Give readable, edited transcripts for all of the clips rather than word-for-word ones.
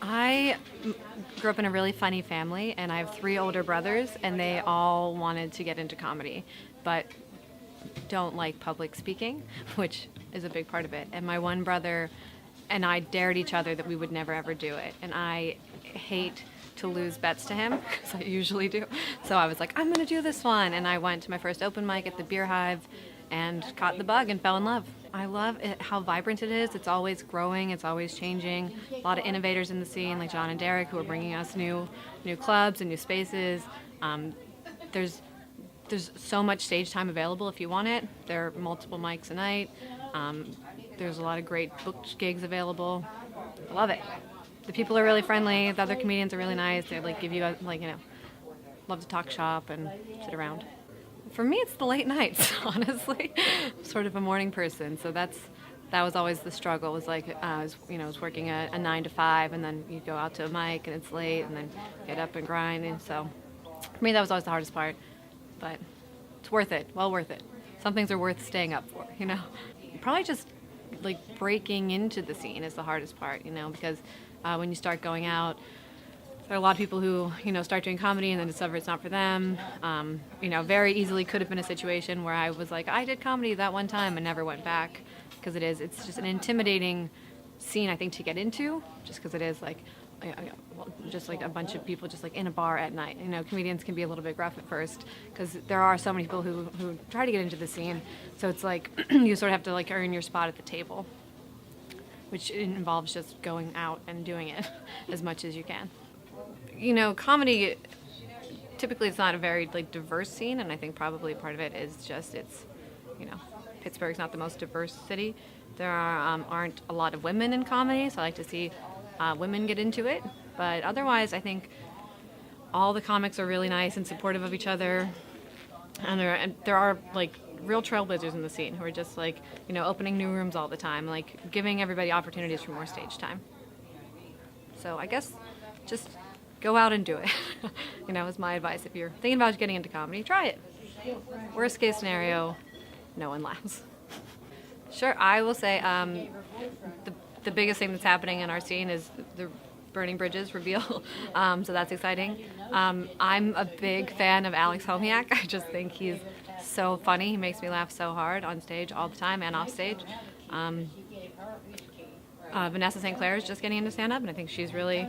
I grew up in a really funny family, and I have three older brothers, and they all wanted to get into comedy, but don't like public speaking, which is a big part of it. And my one brother and I dared each other that we would never ever do it, and I hate to lose bets to him because I usually do. So I was like, I'm gonna do this one, and I went to my first open mic at the Beer Hive and caught the bug and fell in love. I love it, how vibrant it is. It's always growing. It's always changing. A lot of innovators in the scene, like John and Derek, who are bringing us new clubs and new spaces. There's so much stage time available if you want it. There are multiple mics a night. There's a lot of great booked gigs available. I love it. The people are really friendly. The other comedians are really nice. They give you love to talk shop and sit around. For me, it's the late nights, honestly. I'm sort of a morning person, so that was always the struggle. Was I was working a 9 to 5, and then you go out to a mic and it's late, and then get up and grind. And so, for me, that was always the hardest part. But it's worth it. Well worth it. Some things are worth staying up for. Probably just breaking into the scene is the hardest part. Because when you start going out, there are a lot of people who, start doing comedy and then discover it's not for them. Very easily could have been a situation where I was like, I did comedy that one time and never went back, because it's just an intimidating scene, I think, to get into, just because it is just a bunch of people just in a bar at night. Comedians can be a little bit gruff at first because there are so many people who try to get into the scene. So it's you sort of have to earn your spot at the table, which involves just going out and doing it as much as you can. Comedy, typically it's not a very diverse scene, and I think probably part of it is just Pittsburgh's not the most diverse city. There aren't a lot of women in comedy, so I like to see women get into it. But otherwise, I think all the comics are really nice and supportive of each other, and there are real trailblazers in the scene who are just opening new rooms all the time, giving everybody opportunities for more stage time. So I guess just go out and do it. Is my advice. If you're thinking about getting into comedy, try it. Worst case scenario, no one laughs. Sure, I will say the biggest thing that's happening in our scene is the Burning Bridges reveal, so that's exciting. I'm a big fan of Alex Homiak. I just think he's so funny. He makes me laugh so hard on stage all the time and off stage. Vanessa St. Clair is just getting into stand-up, and I think she's really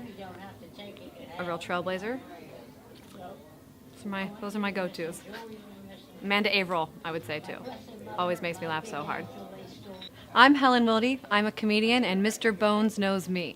a real trailblazer. Those are my go-tos. Amanda Averill, I would say, too. Always makes me laugh so hard. I'm Helen Wildy. I'm a comedian, and Mr. Bones knows me.